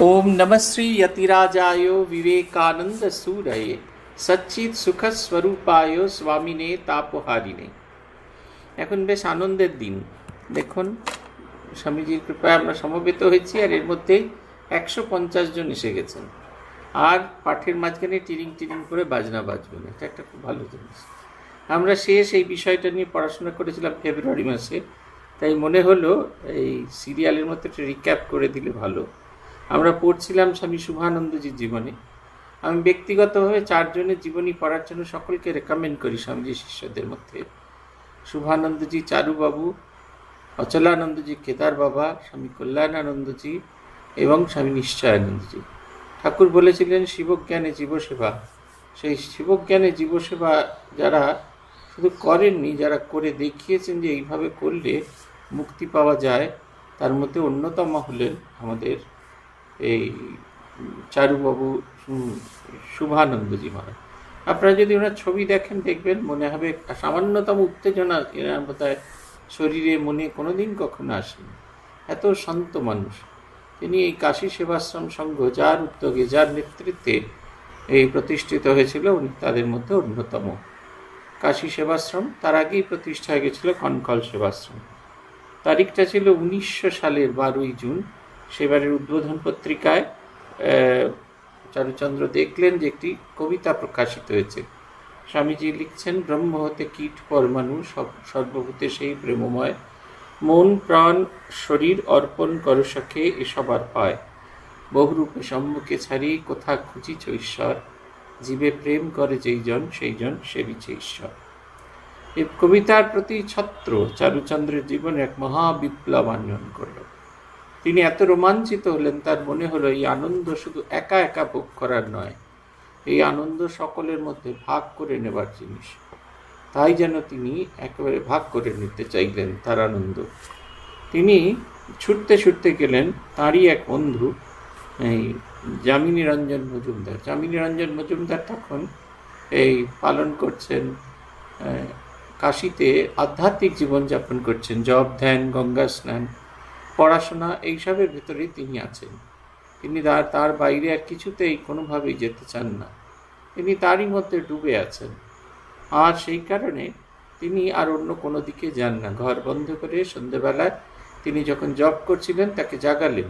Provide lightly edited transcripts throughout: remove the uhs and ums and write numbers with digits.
ओम नमः श्री यतिराजाय विवेकानंद सूरये सच्चित सुख स्वरूपाय स्वामिने तापहारिणे। এখন বেশ আনন্দের দিন। দেখুন, স্বামীজির কৃপায় আমরা সমবেত হয়েছি, আর এর মধ্যে 150 জন এসে গেছেন। আর পাঠের মাঝখানে টিরিং টিরিং করে বাজনা বাজবে না, এটা একটা খুব ভালো জিনিস। আমরা শেষ এই বিষয়টা নিয়ে পড়াশোনা করেছিলাম ফেব্রুয়ারি মাসে, তাই মনে হলো এই সিরিয়ালের মধ্যে একটা রিক্যাপ করে দিলে ভালো। আমরা পড়ছিলাম স্বামী শুভানন্দজির জীবনে। আমি ব্যক্তিগতভাবে 4 জনের জীবনী পড়ার জন্য সকলকে রেকমেন্ড করি স্বামীজির শিষ্যদের মধ্যে। শুভানন্দজি চারুবাবু, অচলানন্দজি কেদার বাবা, স্বামী কল্যাণানন্দজি এবং স্বামী নিশ্চয়ানন্দজি। ঠাকুর বলেছিলেন শিবজ্ঞানে জীবসেবা। সেই শিবজ্ঞানে জীবসেবা যারা শুধু করেননি, যারা করে দেখিয়েছেন যে এইভাবে করলে মুক্তি পাওয়া যায়, তার মধ্যে অন্যতম হলেন আমাদের এই চারুবাবু শুভানন্দজি মহারাজ। আপনারা যদি ওনার ছবি দেখেন, দেখবেন মনে হবে সামান্যতম উত্তেজনা এনার বোধহয় শরীরে মনে কোনোদিন কখনো আসেনি। এত শান্ত মানুষ তিনি। এই কাশী সেবাশ্রম সংঘ যার উদ্যোগে, যার নেতৃত্বে এই প্রতিষ্ঠিত হয়েছিল, উনি তাদের মধ্যে অন্যতম। কাশী সেবাশ্রম, তার আগেই প্রতিষ্ঠা হয়ে গেছিল কনকল সেবাশ্রম। তারিখটা ছিল 1900 সালের 12ই জুন। সেবারের উদ্বোধন পত্রিকায় চারুচন্দ্র দেখলেন যে একটি কবিতা প্রকাশিত হয়েছে। স্বামীজি লিখছেন, ব্রহ্ম হতে কীট পরমাণু সর্বভূতে সেই প্রেমময়, মন প্রাণ শরীর অর্পণ করো সখে এসবার পায়, বহুরূপে সম্মুখে ছাড়ি কোথা খুঁজিছ ঈশ্বর, জীবে প্রেম করে যেইজন সেইজন সেবিছে ঈশ্বর। এই কবিতার প্রতি ছত্র চারুচন্দ্রের জীবনে এক মহাবিপ্লব আনয়ন করল। তিনি এত রোমাঞ্চিত হলেন, তার মনে হলো এই আনন্দ শুধু একা একা ভোগ করার নয়, এই আনন্দ সকলের মধ্যে ভাগ করে নেবার জিনিস। তাই যেন তিনি একেবারে ভাগ করে নিতে চাইলেন তার আনন্দ। তিনি ছুটতে ছুটতে গেলেন তাঁরই এক বন্ধু, এই যামিনী রঞ্জন মজুমদার। যামিনী রঞ্জন মজুমদার তখন এই পালন করছেন, কাশীতে আধ্যাত্মিক জীবনযাপন করছেন, জপ ধ্যান, গঙ্গা স্নান, পড়াশোনা, এইসবের ভিতরেই তিনি আছেন। তিনি তার বাইরে আর কিছুতেই কোনোভাবেই যেতে চান না। তিনি তারই মধ্যে ডুবে আছেন। আর সেই কারণে তিনি আর অন্য কোনো দিকে যান না। ঘর বন্ধ করে সন্ধ্যেবেলায় তিনি যখন জব করছিলেন, তাকে জাগালেন,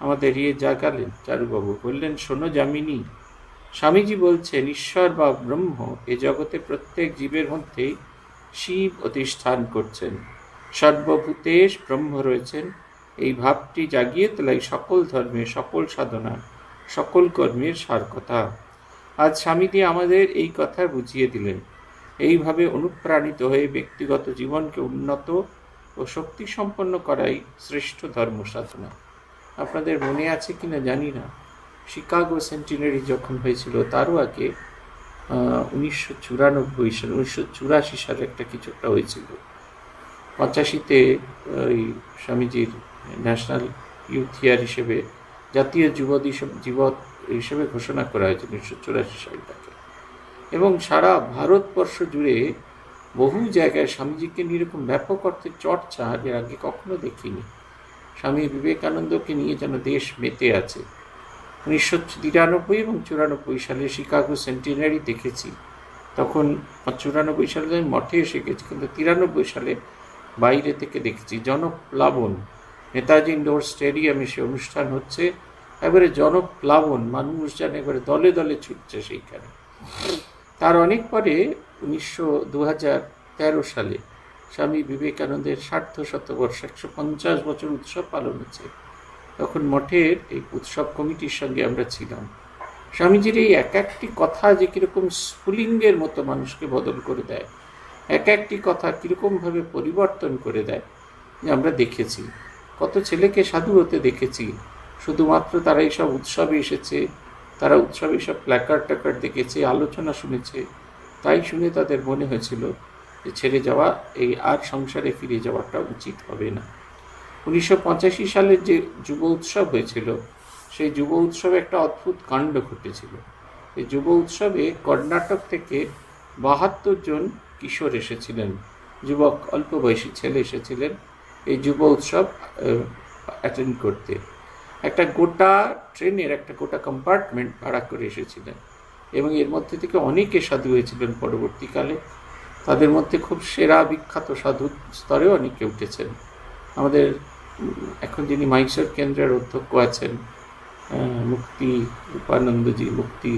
আমাদের জাগালেন চারুবাবু। বললেন, শোনো যামিনী, স্বামীজি বলছেন ঈশ্বর বা ব্রহ্ম এ জগতে প্রত্যেক জীবের মধ্যেই শিব অধিষ্ঠান করছেন, সর্বভূতেশ ব্রহ্ম রয়েছেন। এই ভাবটি জাগিয়ে তোলাই সকল ধর্মের, সকল সাধনা, সকল কর্মের সার কথা। আজ স্বামীজি আমাদের এই কথা বুঝিয়ে দিলেন। এইভাবে অনুপ্রাণিত হয়ে ব্যক্তিগত জীবনকে উন্নত ও শক্তিসম্পন্ন করাই শ্রেষ্ঠ ধর্ম সাধনা। আপনাদের মনে আছে কিনা জানি না, শিকাগো সেন্টিনারি যখন হয়েছিল, তারও আগে 1994 সালে, 1984 সালে একটা কিছু একটা হয়েছিল। 85-তে ওই স্বামীজির ন্যাশনাল ইউথ ইয়ার হিসেবে, জাতীয় যুব হিসেবে ঘোষণা করা হয়েছিল 1984 সালটাকে। এবং সারা ভারতবর্ষ জুড়ে বহু জায়গায় স্বামীজিকে নিয়ে এরকম ব্যাপক অর্থে চর্চা এর আগে কখনো দেখিনি। স্বামী বিবেকানন্দকে নিয়ে যেন দেশ মেতে আছে। 1993 এবং 94 সালে শিকাগো সেন্টিনারি দেখেছি। তখন 94 সালে আমি মঠে এসে গেছি, কিন্তু 93 সালে বাইরে থেকে দেখেছি। জনপ্লাবন, নেতাজি ইন্ডোর স্টেডিয়ামে সে অনুষ্ঠান হচ্ছে, এবারে জনপ্লাবন, মানুষ যেন এবারে দলে দলে ছুটছে সেইখানে। তার অনেক পরে 2013 সালে স্বামী বিবেকানন্দের 60 150 বছর উৎসব পালন হচ্ছে। তখন মঠের এই উৎসব কমিটির সঙ্গে আমরা ছিলাম। স্বামীজির এই এক একটি কথা যে কীরকম স্ফুলিঙ্গের মতো মানুষকে বদল করে দেয়, এক একটি কথা কীরকমভাবে পরিবর্তন করে দেয়, আমরা দেখেছি। কত ছেলেকে সাধু হতে দেখেছি, শুধুমাত্র তারা এইসব উৎসবে এসেছে, তারা উৎসবে সব প্ল্যাকার্ড ট্যাকার্ড দেখেছে, আলোচনা শুনেছে, তাই শুনে তাদের মনে হয়েছিল যে ছেড়ে যাওয়া, এই আর সংসারে ফিরে যাওয়াটা উচিত হবে না। 1985 সালের যে যুব উৎসব হয়েছিল, সেই যুব উৎসবে একটা অদ্ভুত কাণ্ড ঘটেছিল। এই যুব উৎসবে কর্ণাটক থেকে 72 জন কিশোর এসেছিলেন, যুবক অল্প বয়সী ছেলে এসেছিলেন এই যুব উৎসব অ্যাটেন্ড করতে। একটা গোটা ট্রেনের একটা গোটা কম্পার্টমেন্ট ভাড়া করে এসেছিলেন এবং এর মধ্যে থেকে অনেকে সাধু হয়েছিলেন পরবর্তীকালে। তাদের মধ্যে খুব সেরা বিখ্যাত সাধু স্তরেও অনেকে উঠেছেন। আমাদের এখন যিনি মাইসোর কেন্দ্রের অধ্যক্ষ আছেন, মুক্তি রূপানন্দজি, মুক্তি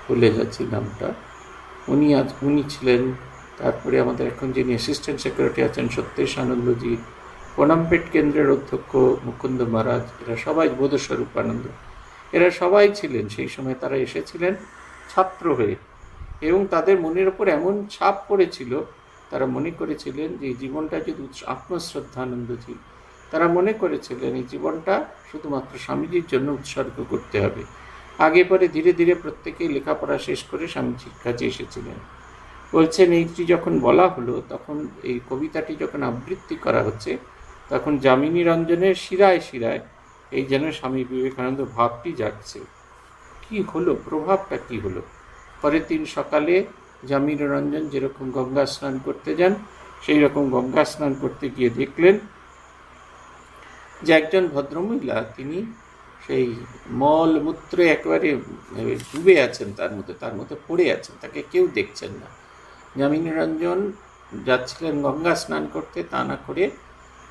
ভুলে যাচ্ছি নামটা, উনি ছিলেন। তারপরে আমাদের এখন যিনি অ্যাসিস্ট্যান্ট সেক্রেটারি আছেন সত্যেশ আনন্দজি, পনামপেট কেন্দ্রের অধ্যক্ষ মুকুন্দ মহারাজ, এরা সবাই বোধেশ্বর রূপানন্দ, এরা সবাই ছিলেন সেই সময়। তারা এসেছিলেন ছাত্র হয়ে এবং তাদের মনের ওপর এমন ছাপ পড়েছিল, তারা মনে করেছিলেন যে জীবনটা যদি আত্মশ্রদ্ধানন্দজি, তারা মনে করেছিলেন এই জীবনটা শুধুমাত্র স্বামীজির জন্য উৎসর্গ করতে হবে। আগে পরে ধীরে ধীরে প্রত্যেকেই লেখাপড়া শেষ করে স্বামীজির কাছে এসেছিলেন। বলছেন এইটি যখন বলা হলো, তখন এই কবিতাটি যখন আবৃত্তি করা হচ্ছে, তখন যামিনী রঞ্জনের শিরায় শিরায় এই যেন স্বামী বিবেকানন্দ ভাবটি জাগছে। কি হলো, প্রভাবটা কি হলো? পরের দিন সকালে যামিনী রঞ্জন যেরকম গঙ্গা স্নান করতে যান, সেই রকম গঙ্গা স্নান করতে গিয়ে দেখলেন যে একজন ভদ্রমহিলা, তিনি সেই মলমূত্রে একেবারে ডুবে আছেন, তার মধ্যে পড়ে আছেন, তাকে কেউ দেখছেন না। যামিনী রঞ্জন যাচ্ছিলেন গঙ্গা স্নান করতে, তা না করে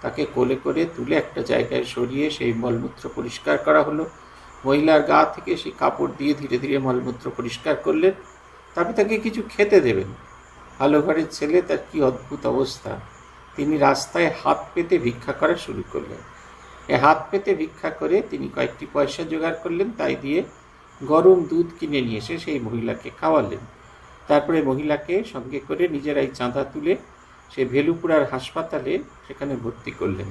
তাকে কোলে করে তুলে একটা জায়গায় সরিয়ে সেই মলমূত্র পরিষ্কার করা হলো। মহিলার গা থেকে সেই কাপড় দিয়ে ধীরে ধীরে মলমূত্র পরিষ্কার করলেন। তারপরে তাকে কিছু খেতে দেবেন। ভালো ঘরের ছেলে, তার কি অদ্ভুত অবস্থা, তিনি রাস্তায় হাত পেতে ভিক্ষা করা শুরু করলেন। এই হাত পেতে ভিক্ষা করে তিনি কয়েকটি পয়সা জোগাড় করলেন, তাই দিয়ে গরম দুধ কিনে নিয়ে এসে সেই মহিলাকে খাওয়ালেন। তারপরে মহিলাকে সঙ্গে করে নিজেরাই চাঁদা তুলে সে ভেলুপুরার হাসপাতালে সেখানে ভর্তি করলেন।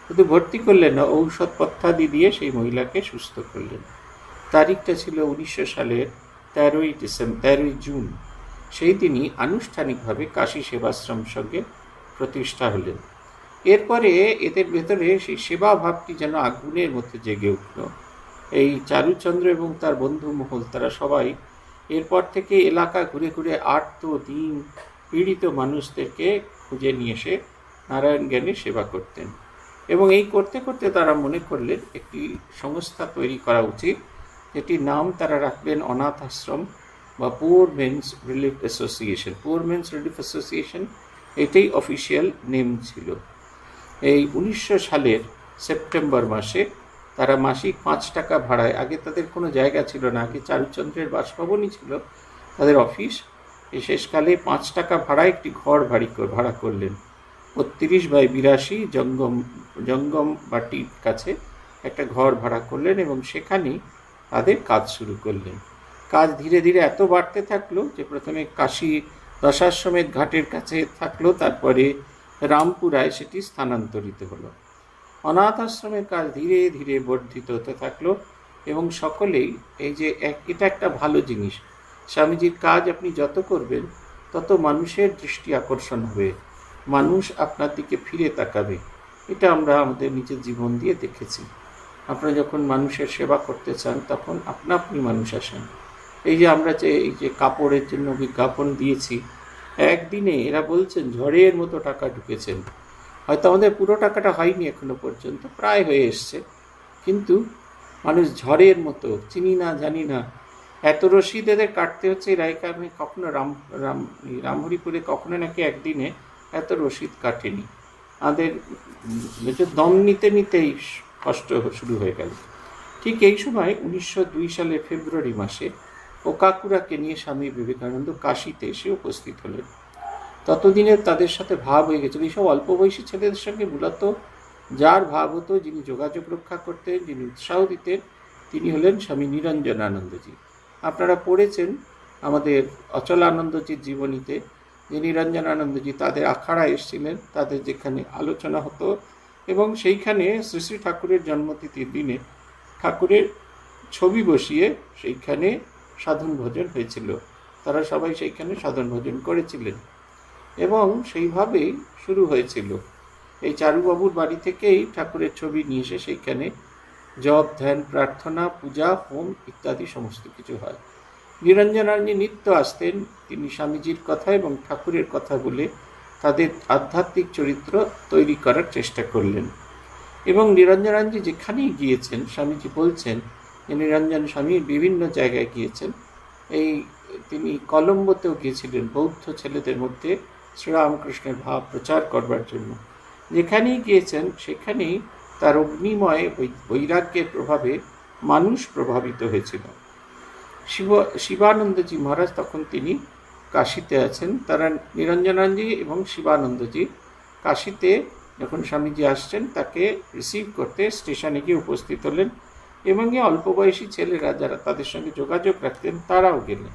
শুধু ভর্তি করলেন না, ঔষধপত্রাদি দিয়ে সেই মহিলাকে সুস্থ করলেন। তারিখটা ছিল 1900 সালের 13ই জুন। সেই দিনই আনুষ্ঠানিকভাবে কাশী সেবাশ্রম সঙ্গে প্রতিষ্ঠা হলেন। এরপরে এদের ভেতরে সেই সেবা ভাবটি যেন আগুনের মধ্যে জেগে উঠল। এই চারুচন্দ্র এবং তার বন্ধু মহল, তারা সবাই এরপর থেকে এলাকা ঘুরে ঘুরে আর্ত দিন পীড়িত মানুষদেরকে খুঁজে নিয়ে এসে নারায়ণ জ্ঞানের সেবা করতেন। এবং এই করতে করতে তারা মনে করলেন একটি সংস্থা তৈরি করা উচিত, যেটির নাম তারা রাখলেন অনাথ আশ্রম বা poor men's relief association. Poor men's relief association এটাই অফিসিয়াল নেম ছিল। এই 1900 সালের সেপ্টেম্বর মাসে তারা মাসিক 5 টাকা ভাড়ায়, আগে তাদের কোনো জায়গা ছিল না, আগে চারুচন্দ্রের বাসভবনই ছিল তাদের অফিস, এই শেষকালে 5 টাকা ভাড়ায় একটি ঘর ভাড়া করলেন। 32x82 জঙ্গম বাটির কাছে একটা ঘর ভাড়া করলেন এবং সেখানেই তাদের কাজ শুরু করলেন। কাজ ধীরে ধীরে এত বাড়তে থাকলো যে প্রথমে কাশী দশাশ্বমেধ ঘাটের কাছে থাকলো, তারপরে রামপুরায় সেটি স্থানান্তরিত হলো। অনাথ আশ্রমের কাজ ধীরে ধীরে বর্ধিত হতে থাকলো এবং সকলেই এই যে এটা একটা ভালো জিনিস, স্বামীজির কাজ আপনি যত করবেন তত মানুষের দৃষ্টি আকর্ষণ হবে, মানুষ আপনার দিকে ফিরে তাকাবে। এটা আমরা আমাদের নিজের জীবন দিয়ে দেখেছি। আপনারা যখন মানুষের সেবা করতে চান তখন আপনা আপনি মানুষ আসেন। এই যে আমরা এই যে কাপড়ের জন্য বিজ্ঞাপন দিয়েছি, একদিনে এরা বলছেন ঝড়ের মতো টাকা ঢুকেছেন। হয়তো আমাদের পুরো টাকাটা হয়নি এখনো পর্যন্ত, প্রায় হয়ে এসছে, কিন্তু মানুষ ঝড়ের মতো, চিনি না জানি না, এত রসিদ এদের কাটতে হচ্ছে। রায়কা আমি কখনো রামহরিপুরে কখনো নাকি একদিনে এত রসিদ কাটেনি। আমাদের দম নিতে নিতেই কষ্ট শুরু হয়ে গেল। ঠিক এই সময় 1902 সালের ফেব্রুয়ারি মাসে ওকাকুরাকে নিয়ে স্বামী বিবেকানন্দ কাশীতে এসে উপস্থিত হলেন। ততদিনে তাদের সাথে ভাব হয়ে গেছিল। এইসব অল্প বয়সী ছেলেদের সঙ্গে মূলত যার ভাব হতো, যিনি যোগাযোগ রক্ষা করতেন, যিনি উৎসাহ দিতেন, তিনি হলেন স্বামী নিরঞ্জনানন্দজি। আপনারা পড়েছেন আমাদের অচলানন্দজির জীবনীতে যে নিরঞ্জনানন্দজি তাদের আখাড়ায় এসেছিলেন, তাদের যেখানে আলোচনা হতো এবং সেইখানে শ্রী শ্রী ঠাকুরের জন্মতিথির দিনে ঠাকুরের ছবি বসিয়ে সেইখানে সাধন ভজন হয়েছিল। তারা সবাই সেইখানে সাধন ভজন করেছিলেন এবং সেইভাবেই শুরু হয়েছিল। এই চারুবাবুর বাড়ি থেকেই ঠাকুরের ছবি নিয়ে এসে সেইখানে জপ, ধ্যান, প্রার্থনা, পূজা, হোম ইত্যাদি সমস্ত কিছু হয়। নিরঞ্জনানন্দজি নিত্য আসতেন। তিনি স্বামীজির কথা এবং ঠাকুরের কথা বলে তাদের আধ্যাত্মিক চরিত্র তৈরি করার চেষ্টা করলেন। এবং নিরঞ্জনানন্দজি যেখানেই গিয়েছেন, স্বামীজি বলছেন যে নিরঞ্জন স্বামী বিভিন্ন জায়গায় গিয়েছেন। তিনি কলম্বোতেও গিয়েছিলেন বৌদ্ধ ছেলেদের মধ্যে শ্রীরামকৃষ্ণের ভাব প্রচার করবার জন্য। যেখানেই গিয়েছেন সেখানেই তার অগ্নিময় বৈরাগ্যের প্রভাবে মানুষ প্রভাবিত হয়েছিল। শিবানন্দজি মহারাজ তখন তিনি কাশীতে আছেন। তারা নিরঞ্জনানন্দজি এবং শিবানন্দজি কাশীতে যখন স্বামীজি আসছেন তাকে রিসিভ করতে স্টেশনে গিয়ে উপস্থিত হলেন, এবং অল্প বয়সী ছেলেরা যারা তাদের সঙ্গে যোগাযোগ রাখতেন তারাও গেলেন।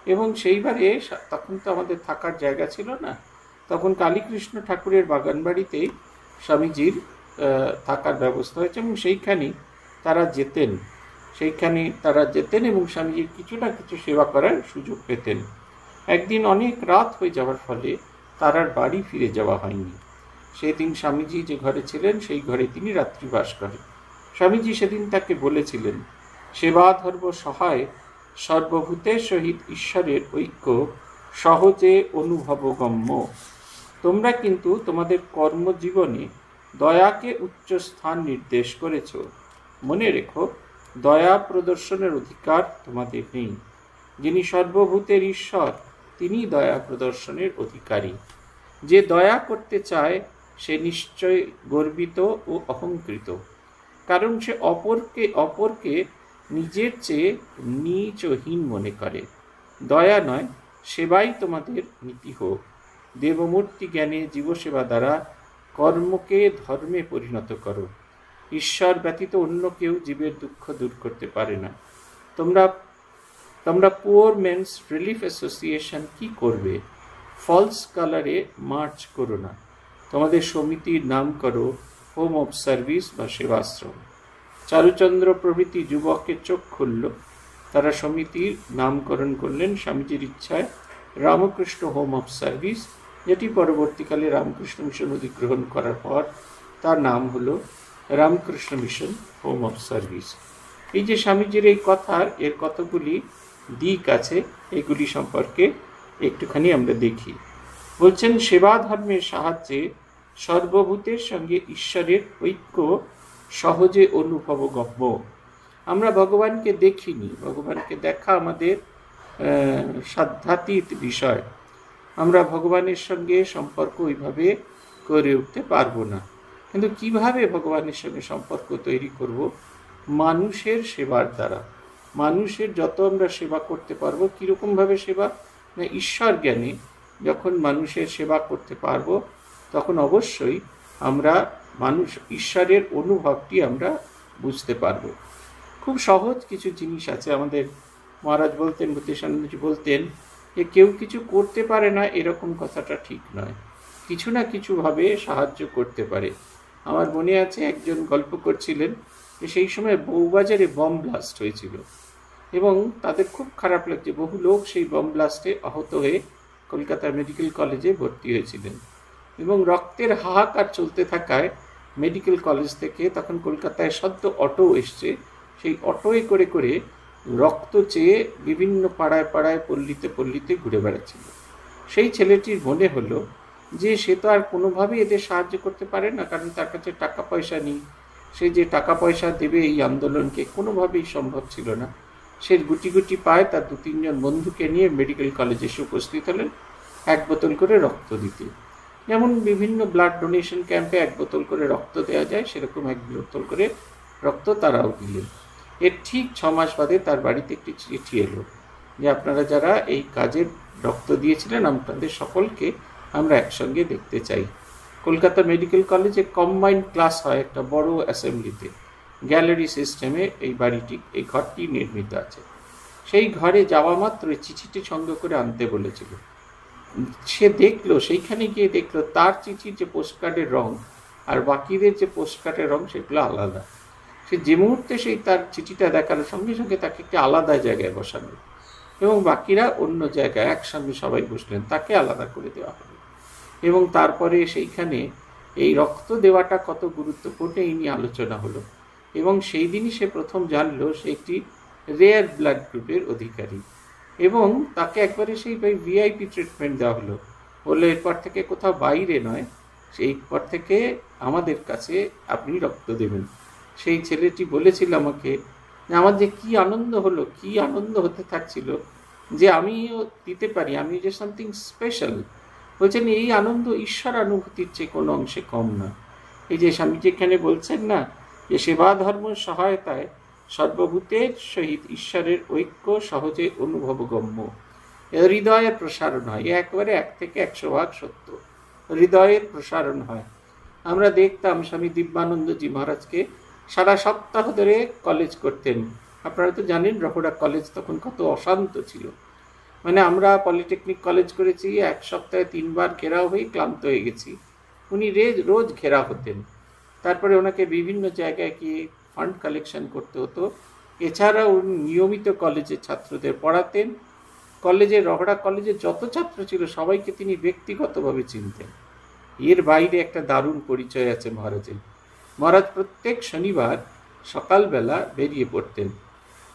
এবং সেইবারে তখন তো আমাদের থাকার জায়গা ছিল না, তখন কালীকৃষ্ণ ঠাকুরের বাগানবাড়িতেই স্বামীজির থাকার ব্যবস্থা হয়েছে, এবং সেইখানেই তারা যেতেন এবং স্বামীজির কিছু না কিছু সেবা করার সুযোগ পেতেন। একদিন অনেক রাত হয়ে যাওয়ার ফলে তার আর বাড়ি ফিরে যাওয়া হয়নি। সেদিন স্বামীজি যে ঘরে ছিলেন সেই ঘরে তিনি রাত্রিবাস করেন। স্বামীজি সেদিন তাকে বলেছিলেন, সেবা ধর্ম সহায় সর্বভূতের সহিত ঈশ্বরের ঐক্য সহজে অনুভবগম্য। তোমরা কিন্তু তোমাদের কর্মজীবনে দয়াকে উচ্চ স্থান নির্দেশ করেছ। মনে রেখো, দয়া প্রদর্শনের অধিকার তোমাদের নেই। যিনি সর্বভূতের ঈশ্বর তিনি দয়া প্রদর্শনের অধিকারী। যে দয়া করতে চায় সে নিশ্চয় গর্বিত ও অহংকৃত, কারণ সে অপরকে নিজের চেয়ে নীচ ও হীন মনে করে। দয়া নয়, সেবাই তোমাদের নীতি হোক। দেবমূর্তি জ্ঞানে জীবসেবা দ্বারা কর্মকে ধর্মে পরিণত করো। ঈশ্বর ব্যতীত অন্য কেউ জীবের দুঃখ দূর করতে পারে না। তোমরা পুয়ার মেন্স রিলিফ অ্যাসোসিয়েশন কি করবে? ফলস কালারে মার্চ করো না। তোমাদের সমিতির নাম করো হোম অফ সার্ভিস বা সেবাশ্রম। চারুচন্দ্র প্রভৃতি যুবকের চোখ খুলল। তারা সমিতির নামকরণ করলেন স্বামীজির ইচ্ছায় রামকৃষ্ণ হোম অফ সার্ভিস, যেটি পরবর্তীকালে রামকৃষ্ণ মিশন অধিগ্রহণ করার পর তার নাম হলো Ramakrishna mission home of service. এই যে স্বামীজির এই কথার এর কতগুলি দিক আছে, এগুলি সম্পর্কে একটুখানি আমরা দেখি। বলছেন, সেবা ধর্মের সাহায্যে সর্বভূতের সঙ্গে ঈশ্বরের ঐক্য সহজে অনুভবগম্য। আমরা ভগবানকে দেখিনি, ভগবানকে দেখা আমাদের সাধ্যাতীত বিষয়। আমরা ভগবানের সঙ্গে সম্পর্ক ওইভাবে করে উঠতে পারবো না। কিন্তু কিভাবে ভগবানের সঙ্গে সম্পর্ক তৈরি করব? মানুষের সেবার দ্বারা। মানুষের যত আমরা সেবা করতে পারবো, কীরকমভাবে সেবা না, ঈশ্বর জ্ঞানে যখন মানুষের সেবা করতে পারবো তখন অবশ্যই আমরা ঈশ্বরের অনুভবটি আমরা বুঝতে পারবো। খুব সহজ কিছু জিনিস আছে। আমাদের মহারাজ বলতেন, ভূতেশানন্দজি বলতেন যে কেউ কিছু করতে পারে না এরকম কথাটা ঠিক নয়, কিছু না কিছুভাবে সাহায্য করতে পারে। আমার মনে আছে একজন গল্প করছিলেন যে সেই সময় বউবাজারে বম ব্লাস্ট হয়েছিল এবং তাদের খুব খারাপ লাগছে। বহু লোক সেই বম ব্লাস্টে আহত হয়ে কলকাতা মেডিকেল কলেজে ভর্তি হয়েছিলেন এবং রক্তের হাহাকার চলতে থাকায় মেডিকেল কলেজ থেকে তখন কলকাতায় সদ্য অটো এসছে, সেই অটোয় করে করে রক্ত চেয়ে বিভিন্ন পাড়ায় পাড়ায় পল্লীতে পল্লীতে ঘুরে বেড়াচ্ছিল। সেই ছেলেটির মনে হলো যে সে তো আর কোনোভাবেই এদের সাহায্য করতে পারে না, কারণ তার কাছে টাকা পয়সা নেই। সে যে টাকা পয়সা দেবে এই আন্দোলনকে কোনোভাবেই সম্ভব ছিল না। সে গুটি গুটি পায় তার 2-3 জন বন্ধুকে নিয়ে মেডিকেল কলেজে এসে উপস্থিত হলেন 1 বোতল করে রক্ত দিতে। যেমন বিভিন্ন ব্লাড ডোনেশন ক্যাম্পে 1 বোতল করে রক্ত দেওয়া যায়, সেরকম 1 বোতল করে রক্ত তারাও দিলেন। এর ঠিক 6 মাস বাদে তার বাড়িতে একটি চিঠি এলো যে আপনারা যারা এই কাজের রক্ত দিয়েছিলেন আপনাদের সকলকে আমরা একসঙ্গে দেখতে চাই। কলকাতা মেডিকেল কলেজে কম্বাইন্ড ক্লাস হয় একটা বড় অ্যাসেম্বলিতে, গ্যালারি সিস্টেমে এই ঘরটি নির্মিত আছে। সেই ঘরে যাওয়া মাত্র চিঠিটি সঙ্গে করে আনতে বলেছিল। সে দেখলো, সেইখানে গিয়ে দেখলো তার চিঠির যে পোস্টকার্ডের রং আর বাকিদের যে পোস্টকার্ডের রং সেগুলো আলাদা। সে যে মুহূর্তে সেই তার চিঠিটা দেখার সঙ্গে সঙ্গে তাকে একটি আলাদা জায়গায় বসানো এবং বাকিরা অন্য জায়গায় একসঙ্গে সবাই বসলেন, তাকে আলাদা করে দেওয়া হবে। এবং তারপরে সেইখানে এই রক্ত দেওয়াটা কত গুরুত্বপূর্ণ এই নিয়ে আলোচনা হলো এবং সেই দিনই সে প্রথম জানলো সে একটি রেয়ার ব্লাড গ্রুপের অধিকারী এবং তাকে একবারে সেই ভিআইপি ট্রিটমেন্ট দেওয়া হলো। বললো এরপর থেকে কোথাও বাইরে নয়, সেই পর থেকে আমাদের কাছে আপনি রক্ত দেবেন। সেই ছেলেটি বলেছিল আমাকে যে আমার যে কী আনন্দ হলো, কী আনন্দ হতে থাকছিল যে আমিও দিতে পারি, আমি যে সামথিং স্পেশাল। বলছেন এই আনন্দ ঈশ্বর অনুভূতির চেয়ে কোনো অংশে কম না। এই যে স্বামীজি এখানে বলছেন না যে সেবা ধর্ম সহায়তায় সর্বভূতের সহিত ঈশ্বরের ঐক্য সহজে অনুভবগম্য, হৃদয়ের প্রসারণ হয়। একেবারে 1 থেকে 100 ভাগ সত্য, হৃদয়ের প্রসারণ হয়। আমরা দেখতাম স্বামী দিব্যানন্দজি মহারাজকে সারা সপ্তাহ ধরে কলেজ করতেন। আপনারা তো জানেন রহুড়া কলেজ তখন কত অশান্ত ছিল। মানে আমরা পলিটেকনিক কলেজ করেছি, 1 সপ্তাহে 3 বার ঘেরাও হয়ে ক্লান্ত হয়ে গেছি। উনি রোজ ঘেরা হতেন। তারপরে ওনাকে বিভিন্ন জায়গায় গিয়ে ফান্ড কালেকশন করতে হতো। এছাড়াও উনি নিয়মিত কলেজে ছাত্রদের পড়াতেন। কলেজে, রহড়া কলেজে যত ছাত্র ছিল সবাইকে তিনি ব্যক্তিগতভাবে চিনতেন। এর বাইরে একটা দারুণ পরিচয় আছে মহারাজের। মহারাজ প্রত্যেক শনিবার সকালবেলা বেরিয়ে পড়তেন।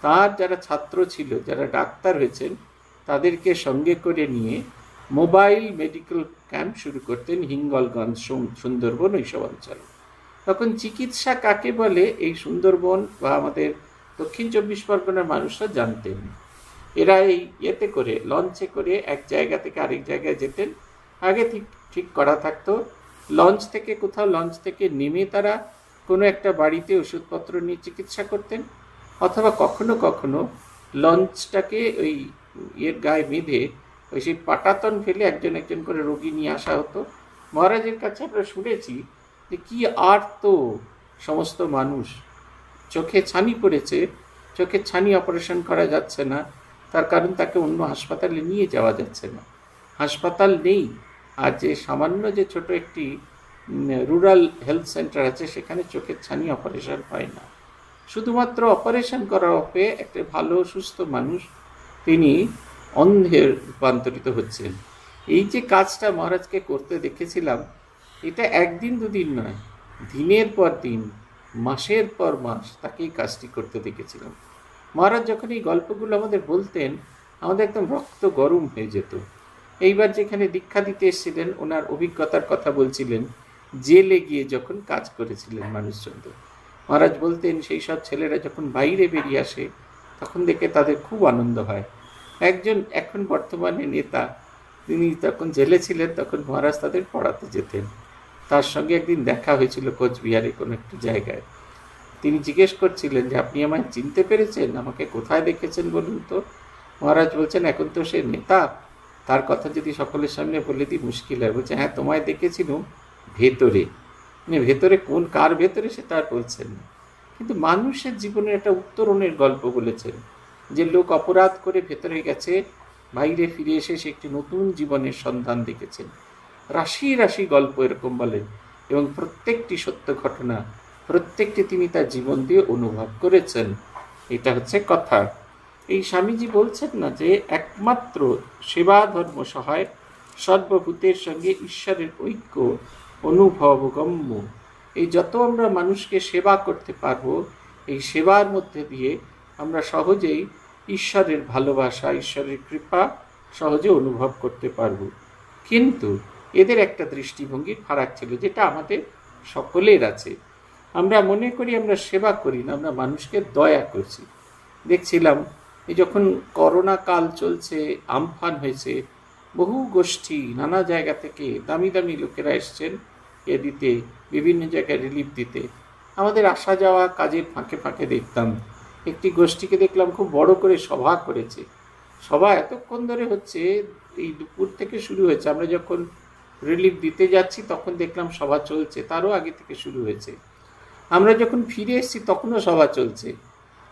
তার যারা ছাত্র ছিল, যারা ডাক্তার হয়েছেন, তাদেরকে সঙ্গে করে নিয়ে মোবাইল মেডিকেল ক্যাম্প শুরু করতেন হিঙ্গলগঞ্জ, সুন্দরবন এইসব অঞ্চলে। তখন চিকিৎসা কাকে বলে এই সুন্দরবন বা আমাদের দক্ষিণ 24 পরগনার মানুষরা জানতেন। এরা এই ইয়েতে করে, লঞ্চে করে এক জায়গা থেকে আরেক জায়গায় যেতেন। আগে ঠিক করা থাকতো, লঞ্চ থেকে নেমে তারা কোনো একটা বাড়িতে ওষুধপত্র নিয়ে চিকিৎসা করতেন, অথবা কখনো কখনো লঞ্চটাকে ওই এর গায়ে বেঁধে ওই সেই পাটাতন ফেলে একজন একজন করে রোগী নিয়ে আসা হতো। মহারাজের কাছে আমরা শুনেছি যে কি আর তো সমস্ত মানুষ, চোখে ছানি পড়েছে, চোখের ছানি অপারেশন করা যাচ্ছে না, তার কারণ তাকে অন্য হাসপাতালে নিয়ে যাওয়া যাচ্ছে না, হাসপাতাল নেই। আর যে সামান্য যে ছোট একটি রুরাল হেলথ সেন্টার আছে সেখানে চোখের ছানি অপারেশন হয় না। শুধুমাত্র অপারেশন করার অপে একটা ভালো সুস্থ মানুষ তিনি অন্ধে রূপান্তরিত হচ্ছেন। এই যে কাজটা মহারাজকে করতে দেখেছিলাম, এটা 1 দিন 2 দিন নয়, দিনের পর দিন, মাসের পর মাস তাকে এই কাজটি করতে দেখেছিলাম। মহারাজ যখন এই গল্পগুলো আমাদের বলতেন, আমাদের একদম রক্ত গরম হয়ে যেত। এইবার যেখানে দীক্ষা দিতে এসেছিলেন, ওনার অভিজ্ঞতার কথা বলছিলেন, জেলে গিয়ে যখন কাজ করেছিলেন মানুষজনদের। মহারাজ বলতেন সেই সব ছেলেরা যখন বাইরে বেরিয়ে আসে তখন দেখে তাদের খুব আনন্দ হয়। একজন এখন বর্তমানে নেতা, তিনি তখন জেলে ছিলেন, তখন মহারাজ তাদের পড়াতে যেতেন। তার সঙ্গে একদিন দেখা হয়েছিল কোচবিহারে কোনো একটি জায়গায়। তিনি জিজ্ঞেস করছিলেন যে আপনি আমায় চিনতে পেরেছেন, আমাকে কোথায় দেখেছেন বলুন তো। মহারাজ বলছেন এখন তো সে নেতা, তার কথা যদি সকলের সামনে বলে দিই মুশকিল হয়। বলছে হ্যাঁ তোমায় দেখেছিলাম ভেতরে, মানে ভেতরে কোন কার ভেতরে সেটা আর বলছেন না, কিন্তু মানুষের জীবনের একটা উত্তরণের গল্প বলেছেন, যে লোক অপরাধ করে ভেতরে গেছে, বাইরে ফিরে এসে সে একটি নতুন জীবনের সন্ধান দেখেছেন। রাশি রাশি গল্প এরকম বলেন, এবং প্রত্যেকটি সত্য ঘটনা, প্রত্যেকটি তিনি তার জীবন দিয়ে অনুভব করেছেন। এটা হচ্ছে কথা। এই স্বামীজি বলছেন না যে একমাত্র সেবা ধর্ম সহায় সর্বভূতের সঙ্গে ঈশ্বরের ঐক্য অনুভবগম্য। এই যত আমরা মানুষকে সেবা করতে পারবো, এই সেবার মধ্যে দিয়ে আমরা সহজেই ঈশ্বরের ভালোবাসা, ঈশ্বরের কৃপা সহজে অনুভব করতে পারবো। কিন্তু এদের একটা দৃষ্টিভঙ্গির ফারাক ছিল, যেটা আমাদের সকলের আছে। আমরা মনে করি আমরা সেবা করি না, আমরা মানুষকে দয়া করছি। দেখছিলাম এই যখন করোনা কাল চলছে, আমফান হয়েছে, বহু গোষ্ঠী নানা জায়গা থেকে দামি দামি লোকেরা এসছেন এ দিতে, বিভিন্ন জায়গায় রিলিফ দিতে। আমাদের আসা যাওয়া কাজের ফাঁকে ফাঁকে দেখতাম একটি গোষ্ঠীকে দেখলাম খুব বড় করে সভা করেছে। সভা এতক্ষণ ধরে হচ্ছে, এই দুপুর থেকে শুরু হয়েছে। আমরা যখন রিলিফ দিতে যাচ্ছি তখন দেখলাম সভা চলছে, তারও আগে থেকে শুরু হয়েছে। আমরা যখন ফিরে এসেছি তখনও সভা চলছে।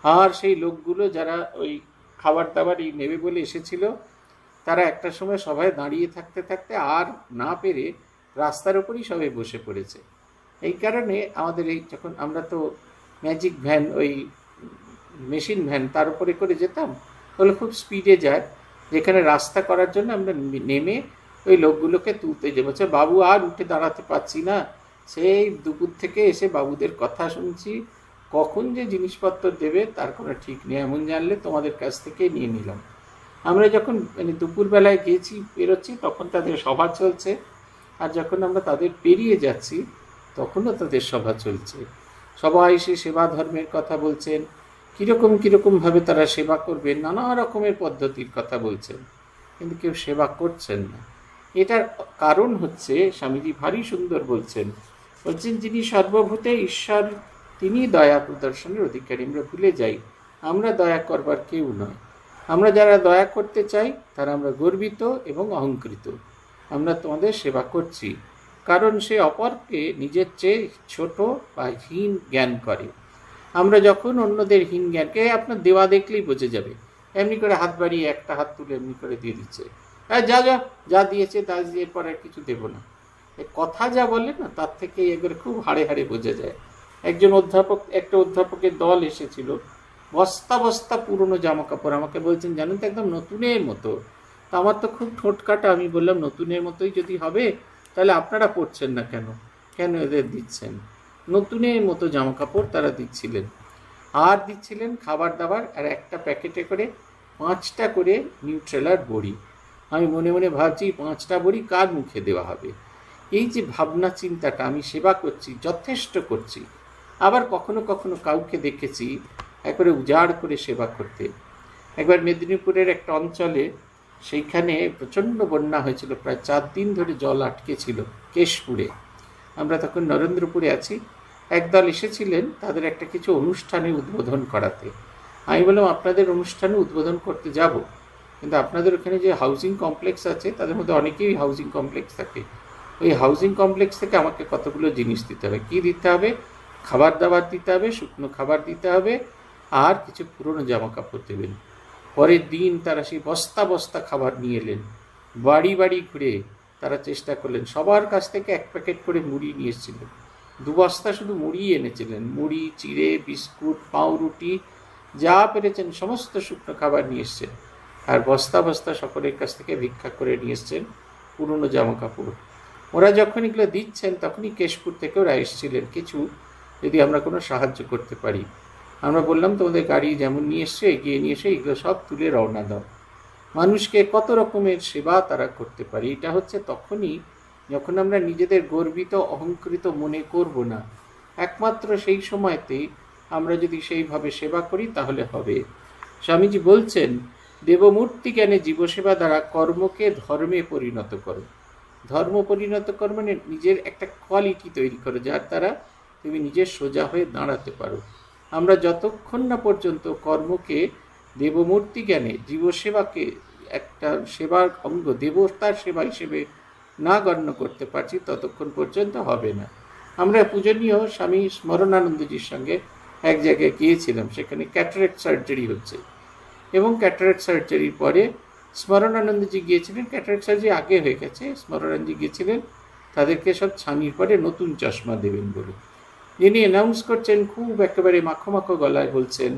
আর সেই লোকগুলো যারা ওই খাবার দাবার নেবে বলে এসেছিল, তারা একটা সময় সবাই দাঁড়িয়ে থাকতে থাকতে আর না পেরে রাস্তার উপরই সবাই বসে পড়েছে। এই কারণে আমাদের এই যখন আমরা তো ম্যাজিক ভ্যান, ওই মেশিন ভ্যান, তার উপরে করে যেতাম, ওগুলো খুব স্পিডে যায়, যেখানে রাস্তা করার জন্য আমরা নেমে ওই লোকগুলোকে তুলতে যে বলছে বাবু আর উঠে দাঁড়াতে পারছি না, সেই দুপুর থেকে এসে বাবুদের কথা শুনছি, কখন যে জিনিসপত্র দেবে তার কোনো ঠিক নেই, এমন জানলে তোমাদের কাছ থেকে নিয়ে নিলাম। আমরা যখন মানে দুপুরবেলায় গিয়েছি, বেরোচ্ছি, তখন তাদের সভা চলছে। আর যখন আমরা তাদের পেরিয়ে যাচ্ছি তখনও তাদের সভা চলছে, সবাই এসে সেবা ধর্মের কথা বলছেন, কীরকমভাবে তারা সেবা করবে, নানা রকমের পদ্ধতির কথা বলছেন, কিন্তু কেউ সেবা করছেন না। এটার কারণ হচ্ছে, স্বামীজি ভারী সুন্দর বলছেন, যিনি সর্বভূতে ঈশ্বর তিনি দয়া প্রদর্শনের অধিকারী। আমরা ভুলে যাই আমরা দয়া করবার কেউ নয়। আমরা যারা দয়া করতে চাই তারা আমরা গর্বিত এবং অহংকৃত। আমরা তোমাদের সেবা করছি কারণ সে অপরকে নিজের চেয়ে ছোট বা হীন জ্ঞান করে। আমরা যখন অন্যদের হীন জ্ঞানকে, আপনার দেওয়া দেখলেই বোঝা যাবে, এমনি করে হাত বাড়িয়ে একটা হাত তুলে এমনি করে দিয়ে দিচ্ছে, যা যা যা দিয়েছে তা দিয়ে পরে আর কিছু দেবো না, কথা যা বলে না তার থেকে এবার খুব হাড়ে হাড়ে বোঝা যায়। একটা অধ্যাপকের দল এসেছিল, বস্তা বস্তা পুরনো জামা কাপড়, আমাকে বলছেন জানেন তো একদম নতুনের মতো। তা আমার তো খুব ঠোঁট কাটা, আমি বললাম নতুনের মতোই যদি হবে তাহলে আপনারা পড়ছেন না কেন, কেন এদের দিচ্ছেন? নতুনের মতো জামা কাপড় তারা দিচ্ছিলেন, আর দিচ্ছিলেন খাবার দাবার, আর একটা প্যাকেটে করে 5টা করে নিউট্রেলার বড়ি। আমি মনে মনে ভাবছি 5টা বড়ি কার মুখে দেওয়া হবে? এই যে ভাবনা চিন্তাটা, আমি সেবা করছি, যথেষ্ট করছি। আবার কখনো কখনো কাউকে দেখেছি একবারে উজাড় করে সেবা করতে। একবার মেদিনীপুরের একটা অঞ্চলে, সেইখানে প্রচণ্ড বন্যা হয়েছিল, প্রায় 4 দিন ধরে জল আটকে ছিল কেশপুরে। আমরা তখন নরেন্দ্রপুরে আছি। একদল এসেছিলেন তাদের একটা কিছু অনুষ্ঠানে উদ্বোধন করাতে। আমি বললাম আপনাদের অনুষ্ঠানে উদ্বোধন করতে যাব, কিন্তু আপনাদের ওখানে যে হাউজিং কমপ্লেক্স আছে তাদের মধ্যে অনেকেই হাউজিং কমপ্লেক্স থাকে, ওই হাউজিং কমপ্লেক্স থেকে আমাকে কতগুলো জিনিস দিতে হবে। কী দিতে হবে? খাবার দাবার দিতে হবে, শুকনো খাবার দিতে হবে, আর কিছু পুরনো জামা কাপড় দেবেন। পরের দিন তারা সেই বস্তা বস্তা খাবার নিয়ে এলেন, বাড়ি বাড়ি ঘুরে তারা চেষ্টা করলেন। সবার কাছ থেকে 1 প্যাকেট করে মুড়ি নিয়ে এসেছিলেন, 2 বস্তা শুধু মুড়ি এনেছিলেন, মুড়ি, চিড়ে, বিস্কুট, পাউরুটি, যা পেরেছেন সমস্ত শুকনো খাবার নিয়ে এসছেন। আর বস্তা বস্তা সকলের কাছ থেকে ভিক্ষা করে নিয়ে এসছেন পুরনো জামা কাপড়। ওরা যখন এগুলো দিচ্ছেন তখনই কেশপুর থেকে ওরা এসেছিলেন, কিছু যদি আমরা কোনো সাহায্য করতে পারি। আমরা বললাম তোমাদের গাড়ি যেমন নিয়ে এসছে এগিয়ে নিয়ে এসে এগুলো সব তুলে রওনা দাও। মানুষকে কত রকমের সেবা তারা করতে পারে। এটা হচ্ছে তখনই যখন আমরা নিজেদের গর্বিত অহংকৃত মনে করব না, একমাত্র সেই সময়তেই আমরা যদি সেইভাবে সেবা করি তাহলে হবে। স্বামীজি বলছেন, দেবমূর্তি জ্ঞানে জীবসেবা দ্বারা কর্মকে ধর্মে পরিণত করো। ধর্ম পরিণত কর মানে নিজের একটা কোয়ালিটি তৈরি করো, যার দ্বারা তুমি নিজের সোজা হয়ে দাঁড়াতে পারো। আমরা যতক্ষণ না পর্যন্ত কর্মকে দেবমূর্তি জ্ঞানে জীবসেবাকে একটা সেবার অঙ্গ, দেবতার সেবা হিসেবে না গণ্য করতে পারছি, ততক্ষণ পর্যন্ত হবে না। আমরা পূজনীয় স্বামী স্মরণানন্দজির সঙ্গে এক জায়গায় গিয়েছিলাম, সেখানে ক্যাটারেক্ট সার্জারি হচ্ছে, এবং ক্যাটারেক্ট সার্জারির পরে স্মরণানন্দজি গিয়েছিলেন। ক্যাটারেক্ট সার্জারি আগে হয়ে গেছে, স্মরণানন্দজি গিয়েছিলেন তাদেরকে সব ছানির পরে নতুন চশমা দেবেন বলে। যিনি অ্যানাউন্স করছেন খুব একেবারে মাখো মাখো গলায় বলছেন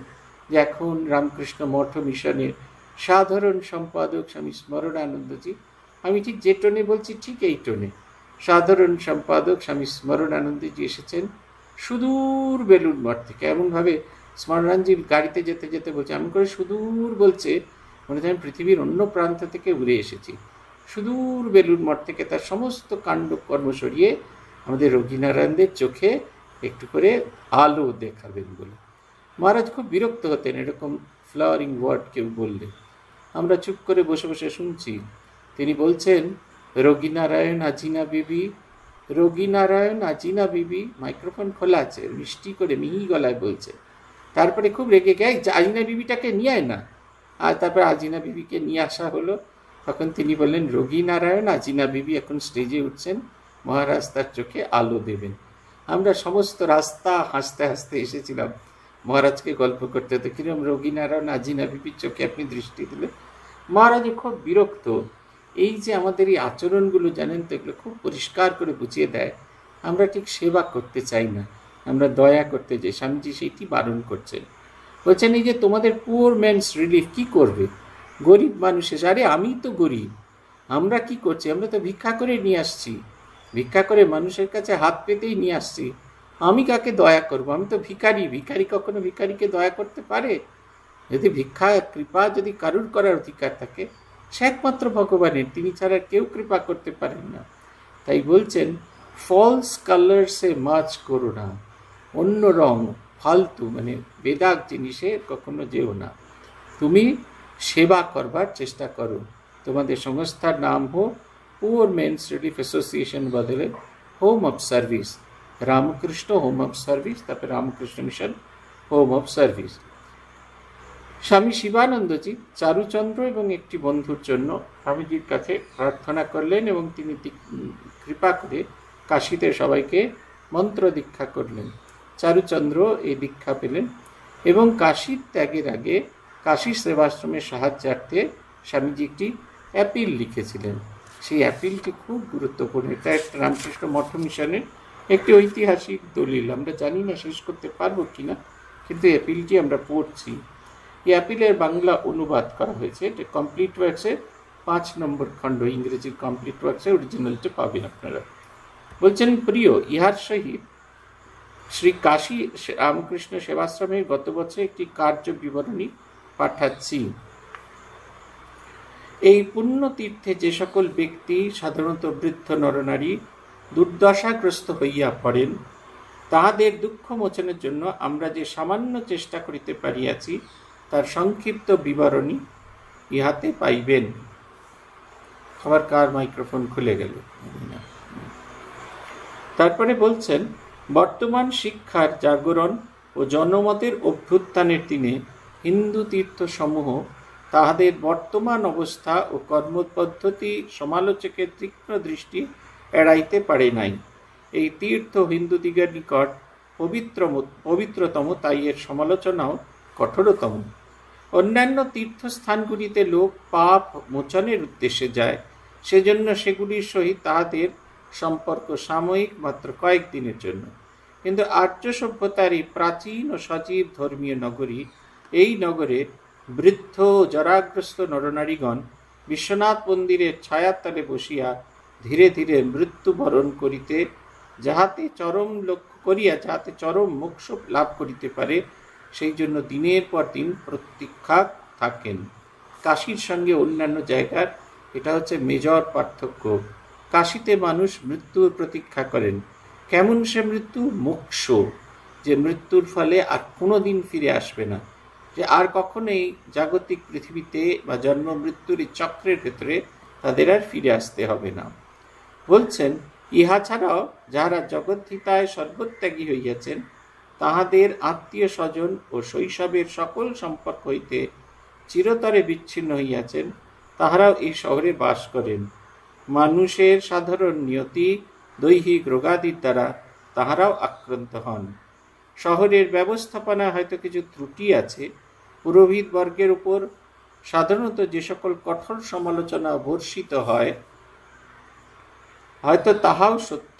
যে এখন রামকৃষ্ণ মঠ মিশনের সাধারণ সম্পাদক স্বামী স্মরণানন্দজি, আমি ঠিক যে টোনে বলছি ঠিক এই টোনে, সাধারণ সম্পাদক স্বামী স্মরণানন্দজি এসেছেন সুদূর বেলুন মঠ থেকে। এমনভাবে স্মরণানন্দজি গাড়িতে যেতে যেতে বলছে, এমন করে সুদূর বলছে মনে হচ্ছে আমি পৃথিবীর অন্য প্রান্ত থেকে উড়ে এসেছি। সুদূর বেলুন মঠ থেকে তার সমস্ত কাণ্ড কর্ম সরিয়ে আমাদের রঘিনারায়ণদের চোখে একটু করে আলো দেখাবেন বলে। মহারাজ খুব বিরক্ত হতেন এরকম ফ্লাওয়ারিং ওয়ার্ড কেউ বললে। আমরা চুপ করে বসে বসে শুনছি। তিনি বলছেন, রঘিনারায়ণ আজিনা বিবি, রঘিনারায়ণ আজিনা বিবি, মাইক্রোফোন খোলা আছে, মিষ্টি করে মিহি গলায় বলছে। তারপরে খুব রেগে গিয়ে আজিনা বিবিটাকে নিয়ে আয় না, আর তারপর আজিনা বিবিকে নিয়ে আসা হলো। তখন তিনি বললেন, রঘিনারায়ণ আজিনা বিবি এখন স্টেজে উঠছেন, মহারাজ তার চোখে আলো দেবেন। আমরা সমস্ত রাস্তা হাসতে হাসতে এসেছিলাম মহারাজকে গল্প করতে হতো, কিরম রঘিনারায়ণ আজিনা বিবির চোখে আপনি দৃষ্টি দিলেন। মহারাজ খুব বিরক্ত। এই যে আমাদের এই আচরণগুলো জানেন তো, এগুলো খুব পরিষ্কার করে বুঝিয়ে দেয় আমরা ঠিক সেবা করতে চাই না, আমরা দয়া করতে চাই। স্বামীজি সেইটি বারণ করছেন, বলছেন এই যে তোমাদের পুয়ার ম্যানস রিলিফ কি করবে, গরিব মানুষ এসে, আরে আমি তো গরিব, আমরা কি করছি, আমরা তো ভিক্ষা করে নিয়ে আসছি, ভিক্ষা করে মানুষের কাছে হাত পেতেই নিয়ে আসছি, আমি কাকে দয়া করব? আমি তো ভিখারি, ভিখারি কখনো ভিখারিকে দয়া করতে পারে? যদি ভিক্ষা কৃপা যদি কারুর করার অধিকার থাকে সে একমাত্র ভগবানের, তিনি ছাড়া কেউ কৃপা করতে পারেন না। তাই বলছেন ফলস কালার্সে মাছ করো না, অন্য রং ফালতু মানে বেদাগ জিনিসে কখনো যেও না, তুমি সেবা করবার চেষ্টা করো। তোমাদের সংস্থার নাম হোক পুয়ার মেন্স রিলিফ অ্যাসোসিয়েশন বদলে home of service, Ramakrishna home of service, তারপরে Ramakrishna mission home of service. Swami Shivanandaji Charuchandra এবং একটি বন্ধুর জন্য স্বামীজির কাছে প্রার্থনা করলেন এবং তিনি কৃপা করে কাশীতে সবাইকে মন্ত্র দীক্ষা করলেন। চারুচন্দ্র এই দীক্ষা পেলেন এবং কাশীর ত্যাগের আগে কাশী সেবাশ্রমের সাহায্যার্থে স্বামীজি একটি অ্যাপিল লিখেছিলেন। সেই অ্যাপিলটি খুব গুরুত্বপূর্ণ। এটা একটা রামকৃষ্ণ মঠ মিশনের একটি ঐতিহাসিক দলিল। আমরা জানি না শেষ করতে পারবো কিনা, কিন্তু অ্যাপিলটি আমরা পড়ছি। এই অ্যাপিলের বাংলা অনুবাদ করা হয়েছে। এটা কমপ্লিট ওয়ার্কসের 5 নম্বর খণ্ড, ইংরেজির কমপ্লিট ওয়ার্কসের অরিজিনালটা পাবেন আপনারা। বলছেন, প্রিয়, ইহার সহিত শ্রী কাশী রামকৃষ্ণ সেবাশ্রমের গত বছর একটি কার্য বিবরণী পাঠাচ্ছি। এই পুণ্য তীর্থে যে সকল ব্যক্তি, সাধারণত বৃদ্ধ নরনারী, দুর্দশাগ্রস্ত হইয়া পড়েন, তাহাদের দুঃখ মোচনের জন্য আমরা যে সামান্য চেষ্টা করিতে পারিয়াছি তার সংক্ষিপ্ত বিবরণী ইহাতে পাইবেন। আবার কার মাইক্রোফোন খুলে গেল? তারপরে বলছেন, বর্তমান শিক্ষার জাগরণ ও জনমতের অভ্যুত্থানের দিনে হিন্দু তীর্থসমূহ তাহাদের বর্তমান অবস্থা ও কর্মপদ্ধতি সমালোচকের তীক্ষ্ণ দৃষ্টি এড়াইতে পারে নাই। এই তীর্থ হিন্দুদিগের নিকট পবিত্রতম, তাই এর সমালোচনাও কঠোরতম। অন্যান্য তীর্থস্থানগুলিতে লোক পাপ মোচনের উদ্দেশ্যে যায়, সেজন্য সেগুলির সহিত তাহাদের সম্পর্ক সাময়িক, মাত্র কয়েকদিনের জন্য। কিন্তু আর্য সভ্যতার এই প্রাচীন ও সজীব ধর্মীয় নগরী, এই নগরে বৃদ্ধ জরাগ্রস্ত নরনারীগণ বিশ্বনাথ মন্দিরের ছায়াতলে বসিয়া ধীরে ধীরে মৃত্যুবরণ করিতে যাহাতে চরম মোক্ষ লাভ করিতে পারে, সেই জন্য দিনের পর দিন প্রতীক্ষা থাকেন। কাশীর সঙ্গে অন্যান্য জায়গার এটা হচ্ছে মেজর পার্থক্য। কাশীতে মানুষ মৃত্যুর প্রতীক্ষা করেন। কেমন সে মৃত্যু? মোক্ষ, যে মৃত্যুর ফলে আর কোনো দিন ফিরে আসবে না, যে আর কখনোই জাগতিক পৃথিবীতে বা জন্ম মৃত্যুর এই চক্রের ভেতরে তাদের আর ফিরে আসতে হবে না। বলছেন, ইহা ছাড়াও যাহারা জগদ্ধিতায় সর্বত্যাগী হইয়াছেন, তাহাদের আত্মীয় স্বজন ও শৈশবের সকল সম্পর্ক হইতে চিরতরে বিচ্ছিন্ন হইয়াছেন, তাহারাও এই শহরে বাস করেন। মানুষের সাধারণ নিয়তি, দৈহিক রোগাদির দ্বারা তাহারাও আক্রান্ত হন। শহরের ব্যবস্থাপনায় হয়তো কিছু ত্রুটি আছে। পুরোহিত বর্গের উপর সাধারণত যে সকল কঠোর সমালোচনা বর্ষিত হয়, হয়তো তাহাও সত্য,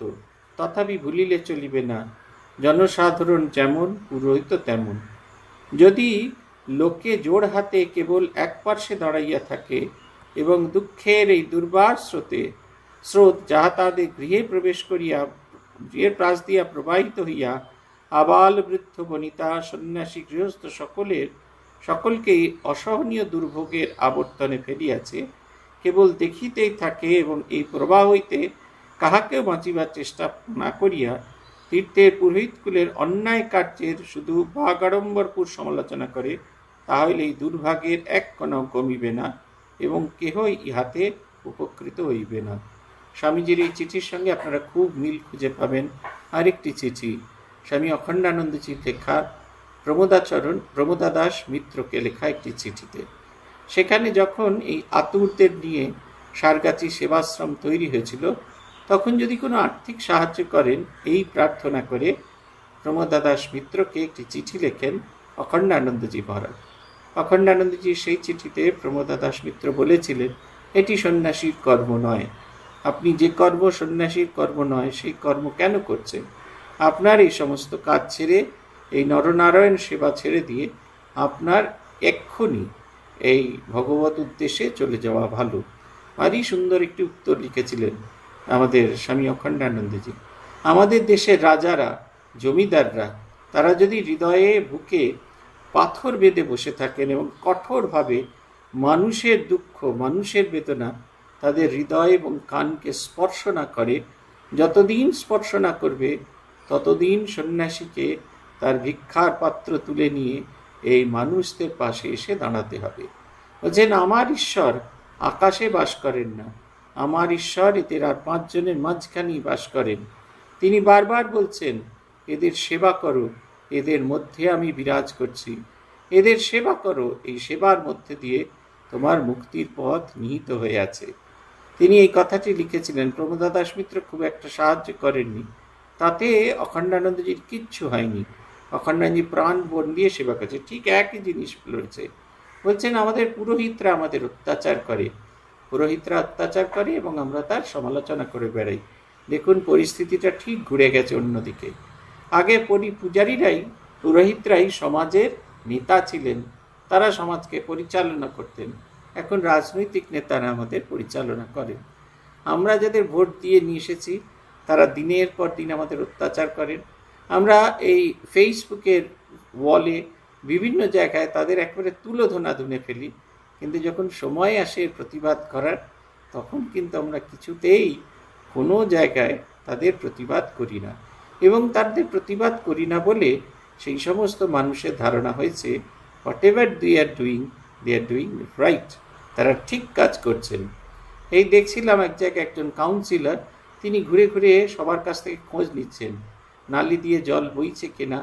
তথাপি ভুলিলে চলিবে না। জনসাধারণ যেমন, পুরোহিত তেমন। যদি লোকে জোড় হাতে কেবল এক পার্শ্বে দাঁড়াইয়া থাকে এবং দুঃখের এই দুর্বার স্রোত যাহা তাদের গৃহে প্রবেশ করিয়া গৃহের প্রাস দিয়া প্রবাহিত হইয়া আবাল বৃদ্ধ বনিতা সন্ন্যাসী গৃহস্থ সকলকেই অসহনীয় দুর্ভোগের আবর্তনে ফেলিয়াছে, কেবল দেখিতেই থাকে এবং এই প্রবাহ হইতে কাহাকেও বাঁচিবার চেষ্টা না করিয়া তীর্থের পুরোহিতকুলের অন্যায় কার্যের শুধু বাগাড়ম্বরপুর সমালোচনা করে, তাহলে এই দুর্ভাগ্যের এক কণাও কমিবে না এবং কেহই ইহাতে উপকৃত হইবে না। স্বামীজির এই চিঠির সঙ্গে আপনারা খুব মিল খুঁজে পাবেন আরেকটি চিঠি, স্বামী অখণ্ডানন্দজির লেখা প্রমোদা দাস মিত্রকে লেখা একটি চিঠিতে। সেখানে যখন এই আতুরদের নিয়ে সারগাছি সেবাশ্রম তৈরি হয়েছিল, তখন যদি কোনো আর্থিক সাহায্য করেন এই প্রার্থনা করে প্রমোদা দাস মিত্রকে একটি চিঠি লেখেন অখণ্ডানন্দজি মহারাজ। অখণ্ডানন্দজি সেই চিঠিতে প্রমোদা দাস মিত্র বলেছিলেন, এটি সন্ন্যাসীর কর্ম নয়। আপনি যে কর্ম সন্ন্যাসীর কর্ম নয়, সেই কর্ম কেন করছেন? আপনার এই সমস্ত কাজ ছেড়ে, এই নরনারায়ণ সেবা ছেড়ে দিয়ে আপনার এক্ষুনি এই ভগবত উদ্দেশ্যে চলে যাওয়া ভালো। ভারী সুন্দর একটি উত্তর লিখেছিলেন আমাদের স্বামী অখণ্ডানন্দজি। আমাদের দেশের রাজারা, জমিদাররা, তারা যদি হৃদয়ে বুকে পাথর বেঁধে বসে থাকেন এবং কঠোরভাবে মানুষের দুঃখ, মানুষের বেদনা তাদের হৃদয় এবং কানকে স্পর্শ না করে, যতদিন স্পর্শ না করবে ততদিন সন্ন্যাসীকে তার ভিক্ষার পাত্র তুলে নিয়ে এই মানুষদের পাশে এসে দাঁড়াতে হবে। বলছেন আমার ঈশ্বর আকাশে বাস করেন না, আমার ঈশ্বর এদের আর 5 জনের মাঝখানেই বাস করেন। তিনি বারবার বলছেন এদের সেবা করো, এদের মধ্যে আমি বিরাজ করছি, এদের সেবা করো, এই সেবার মধ্যে দিয়ে তোমার মুক্তির পথ নিহিত হয়ে আছে। তিনি এই কথাটি লিখেছিলেন। প্রমোদা দাস মিত্র খুব একটা সাহায্য করেননি, তাতে অখণ্ডানন্দজির কিচ্ছু হয়নি। অখণ্ডানন্দজি প্রাণপণ দিয়ে সেবা করছে। ঠিক একই জিনিস বলছে, বলছেন আমাদের পুরোহিতরা আমাদের অত্যাচার করে, পুরোহিতরা অত্যাচার করে এবং আমরা তার সমালোচনা করে বেড়াই। দেখুন পরিস্থিতিটা ঠিক ঘুরে গেছে অন্যদিকে। আগে পূজারীরাই, পুরোহিতরাই সমাজের নেতা ছিলেন, তারা সমাজকে পরিচালনা করতেন। এখন রাজনৈতিক নেতারা আমাদের পরিচালনা করেন। আমরা যাদের ভোট দিয়ে নিয়ে এসেছি তারা দিনের পর দিন আমাদের অত্যাচার করেন। আমরা এই ফেসবুকের ওয়ালে বিভিন্ন জায়গায় তাদের একেবারে তুলোধনা ধুনে ফেলি, কিন্তু যখন সময় আসে প্রতিবাদ করার তখন কিন্তু আমরা কিছুতেই কোনো জায়গায় তাদের প্রতিবাদ করি না। এবং তাদের প্রতিবাদ করি না বলে সেই সমস্ত মানুষের ধারণা হয়েছে whatever they are doing right, তারা ঠিক কাজ করছেন। এই দেখছিলাম এক জায়গায় একজন কাউন্সিলর, তিনি ঘুরে ঘুরে সবার কাছ থেকে খোঁজ নিচ্ছেন নালি দিয়ে জল বইছে কিনা,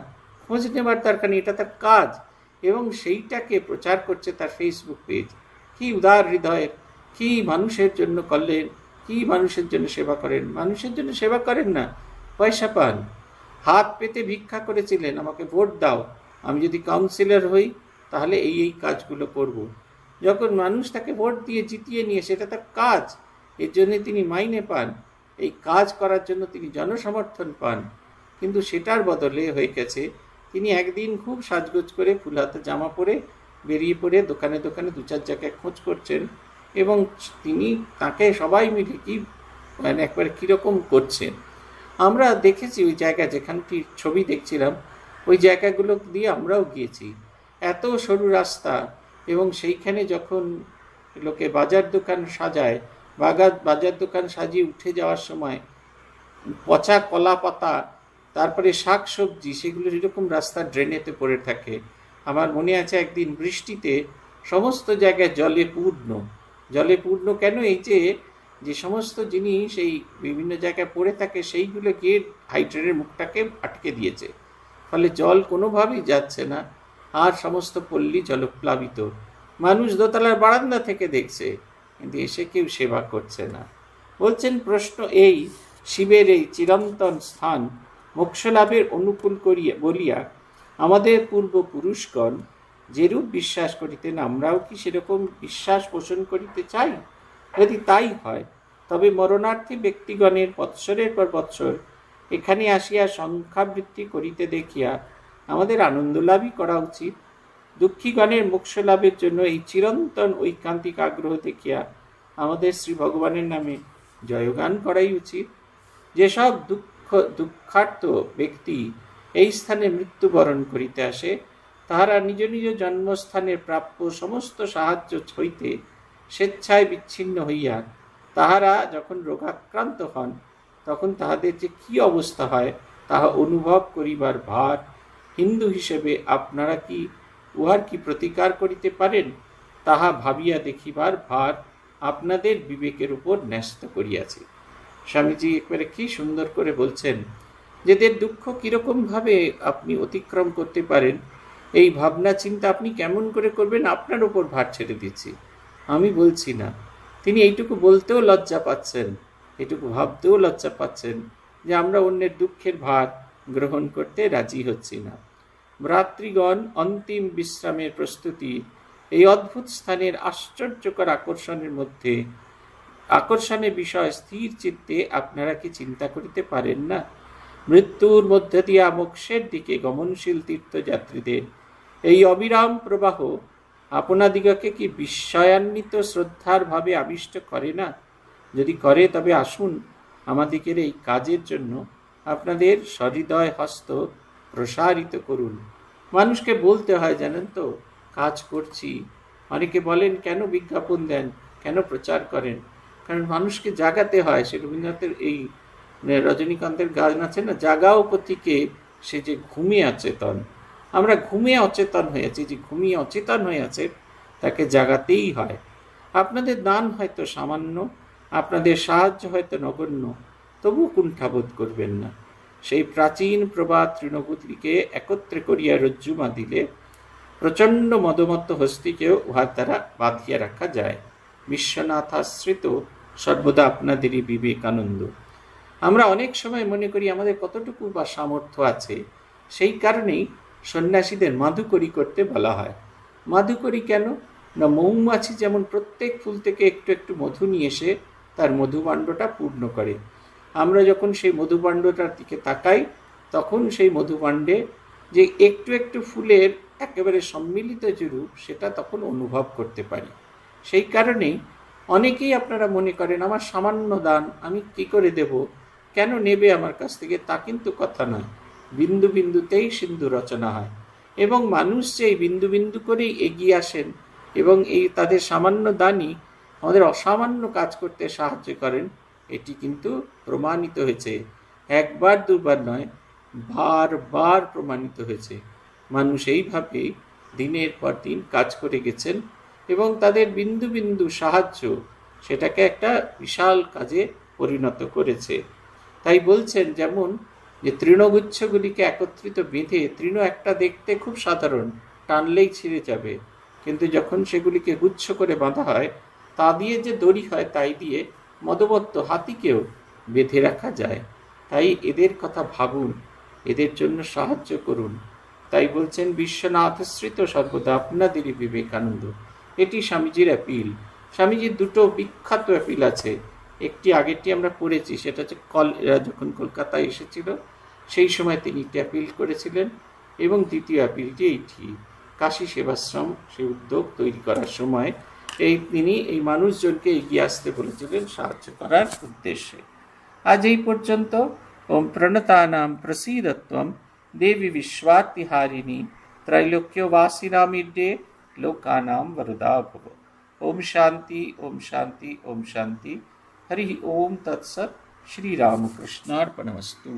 খোঁজ নেবার দরকার নেই, এটা তার কাজ, এবং সেইটাকে প্রচার করছে তার ফেসবুক পেজ। কি উদার হৃদয়ের, কি মানুষের জন্য করলেন, কি মানুষের জন্য সেবা করেন। মানুষের জন্য সেবা করেন না, পয়সা পান। হাত পেতে ভিক্ষা করেছিলেন আমাকে ভোট দাও, আমি যদি কাউন্সিলর হই তাহলে এই কাজগুলো করব। যখন মানুষ তাকে ভোট দিয়ে জিতিয়ে নিয়ে, সেটা তার কাজ, এর জন্য তিনি মাইনে পান, এই কাজ করার জন্য তিনি জনসমর্থন পান। কিন্তু সেটার বদলে হয়ে গেছে তিনি একদিন খুব সাজগোজ করে ফুল হাতে জামা পরে বেরিয়ে পড়ে দোকানে দোকানে 2-4 জায়গায় খোঁজ করছেন, এবং তিনি তাকে সবাই মিলে কি মানে একবারে কীরকম করছেন। আমরা দেখেছি ওই জায়গা যেখানটি ছবি দেখছিলাম, ওই জায়গাগুলো দিয়ে আমরাও গিয়েছি। এত সরু রাস্তা, এবং সেইখানে যখন লোকে বাজার দোকান সাজায়, বাজার দোকান সাজিয়ে উঠে যাওয়ার সময় পচা কলা পাতা, তারপরে শাক সবজি, সেগুলো এরকম রাস্তার ড্রেনেতে পড়ে থাকে। আমার মনে আছে একদিন বৃষ্টিতে সমস্ত জায়গায় জলে পূর্ণ কেন, এই যে সমস্ত জিনিস এই বিভিন্ন জায়গায় পড়ে থাকে সেইগুলো গিয়ে হাইড্রেনের মুখটাকে আটকে দিয়েছে, ফলে জল কোনোভাবেই যাচ্ছে না, আর সমস্ত পল্লী জলপ্লাবিত। মানুষ দোতলার বারান্দা থেকে দেখছে, কিন্তু এসে কেউ সেবা করছে না। বলছেন প্রশ্ন এই, শিবের এই চিরন্তন স্থান মোক্ষলাভের অনুকূল বলিয়া আমাদের পূর্বপুরুষগণ যেরূপ বিশ্বাস করিতেন, আমরাও কি সেরকম বিশ্বাস পোষণ করিতে চাই? যদি তাই হয় তবে মরণার্থী ব্যক্তিগণের বৎসরের পর বৎসর এখানে আসিয়া সংখ্যাবৃদ্ধি করিতে দেখিয়া আমাদের আনন্দ লাভই করা উচিত। দুঃখীগণের মোক্ষ লাভের জন্য এই চিরন্তন ঐকান্তিক আগ্রহ দেখিয়া আমাদের শ্রী ভগবানের নামে জয়গান করাই উচিত। যেসব দুঃখার্ত ব্যক্তি এই স্থানে মৃত্যুবরণ করিতে আসে, তাহারা নিজ নিজ জন্মস্থানের প্রাপ্য সমস্ত সাহায্য হইতে স্বেচ্ছায় বিচ্ছিন্ন হইয়া তাহারা যখন রোগাক্রান্ত হন, তখন তাহাদের যে কি অবস্থা হয় তাহা অনুভব করিবার ভার হিন্দু হিসেবে আপনারা কি উহার কি প্রতিকার করিতে পারেন, তাহা ভাবিয়া দেখিবার ভার আপনাদের বিবেকের উপর ন্যস্ত করিয়াছে। স্বামীজি একবারে কি সুন্দর করে বলছেন, যেদের দুঃখ কীরকমভাবে আপনি অতিক্রম করতে পারেন, এই ভাবনা চিন্তা আপনি কেমন করে করবেন আপনার উপর ভার ছেড়ে দিচ্ছি, আমি বলছি না। তিনি এইটুকু বলতেও লজ্জা পাচ্ছেন, এটুকু ভাবতেও লজ্জা পাচ্ছেন যে আমরা অন্যের দুঃখের ভার গ্রহণ করতে রাজি হচ্ছি না। ভ্রাতৃগণ অন্তিম বিশ্রামের প্রস্তুতি এই অদ্ভুত স্থানের আশ্চর্যকর আকর্ষণের বিষয় স্থির চিত্তে আপনারা কি চিন্তা করিতে পারেন না? মৃত্যুর মধ্যে দিয়া মোক্ষের দিকে গমনশীল তীর্থযাত্রীদের এই অবিরাম প্রবাহ আপনাদিগকে কি বিস্ময়ান্বিত শ্রদ্ধার ভাবে আবিষ্ট করে না? যদি করে তবে আসুন আমাদিগের এই কাজের জন্য আপনাদের সহৃদয় হস্ত প্রসারিত করুন। মানুষকে বলতে হয়, জানেন তো, কাজ করছি। অনেকে বলেন কেন বিজ্ঞাপন দেন, কেন প্রচার করেন? কারণ মানুষকে জাগাতে হয়। সে রবীন্দ্রনাথের এই রজনীকান্তের গান আছে না, জাগাও পথিকে সে যে ঘুমিয়ে অচেতন। আমরা ঘুমিয়ে অচেতন হয়েছি, যে ঘুমিয়ে অচেতন হয়ে আছে তাকে জাগাতেই হয়। আপনাদের দান হয়তো সামান্য, আপনাদের সাহায্য হয়তো নগণ্য, তবু কুণ্ঠাবোধ করবেন না। সেই প্রাচীন প্রবাদ তৃণগুলিকে একত্রে করিয়া রজ্জুমা দিলে প্রচণ্ড মদমত্ত হস্তিকেও উহার দ্বারা বাঁধিয়া রাখা যায়। বিশ্বনাথাশ্রিত সর্বদা আপনাদেরই বিবেকানন্দ। আমরা অনেক সময় মনে করি আমাদের কতটুকু বা সামর্থ্য আছে, সেই কারণেই সন্ন্যাসীদের মাধুকরী করতে বলা হয়। মাধুকরী কেন না, মৌমাছি যেমন প্রত্যেক ফুল থেকে একটু একটু মধু নিয়ে এসে তার মধুভাণ্ডটা পূর্ণ করে, আমরা যখন সেই মধুভাণ্ডটার দিকে তাকাই তখন সেই মধুভাণ্ডে যে একটু একটু ফুলের একেবারে সম্মিলিত যে রূপ, সেটা তখন অনুভব করতে পারি। সেই কারণেই অনেকেই আপনারা মনে করেন আমার সামান্য দান আমি কি করে দেব, কেন নেবে আমার কাছ থেকে, তা কিন্তু কথা নয়। বিন্দু বিন্দুতেই সিন্ধু রচনা হয়, এবং মানুষ যে এই বিন্দু বিন্দু করেই এগিয়ে আসেন, এবং এই তাদের সামান্য দানই আমাদের অসামান্য কাজ করতে সাহায্য করেন, এটি কিন্তু প্রমাণিত হয়েছে। একবার দুবার নয়, বারবার প্রমাণিত হয়েছে। মানুষ এইভাবেই দিনের পর দিন কাজ করে গেছেন, এবং তাদের বিন্দু বিন্দু সাহায্য সেটাকে একটা বিশাল কাজে পরিণত করেছে। তাই বলছেন যেমন যে তৃণগুচ্ছগুলিকে একত্রিত বেঁধে, তৃণ একটা দেখতে খুব সাধারণ, টানলেই ছিঁড়ে যাবে, কিন্তু যখন সেগুলিকে গুচ্ছ করে বাঁধা হয়, তা দিয়ে যে দড়ি হয় তাই দিয়ে মদমত্ত হাতিকেও বেঁধে রাখা যায়। তাই এদের কথা ভাবুন, এদের জন্য সাহায্য করুন। তাই বলছেন বিশ্বনাথশ্রিত সর্বদা আপনাদেরই বিবেকানন্দ। এটি স্বামীজির অ্যাপিল। স্বামীজির দুটো বিখ্যাত অ্যাপিল আছে। একটি আগেরটি আমরা পড়েছি, সেটা হচ্ছে এরা যখন কলকাতায় এসেছিল সেই সময় তিনি একটি অ্যাপিল করেছিলেন, এবং দ্বিতীয় অ্যাপিলটি এইটি কাশী সেবাশ্রম সে উদ্যোগ তৈরি করার সময় তিনি এই মানুষজনকে এগিয়ে আসতে বলেছিলেন সাহায্য করার উদ্দেশ্যে। আজ এই পর্যন্ত। ওম প্রণতানাম প্রসীদত্বম দেবী বিশ্বাতিহারিণী ত্রৈলোক্যবাসিনামিড্ডে লোকানাম वरदा भव। ओम शांति ओम शांति ओम शांति। हरि ओम तत्सत्। श्री रामकृष्णार्पणमस्तु।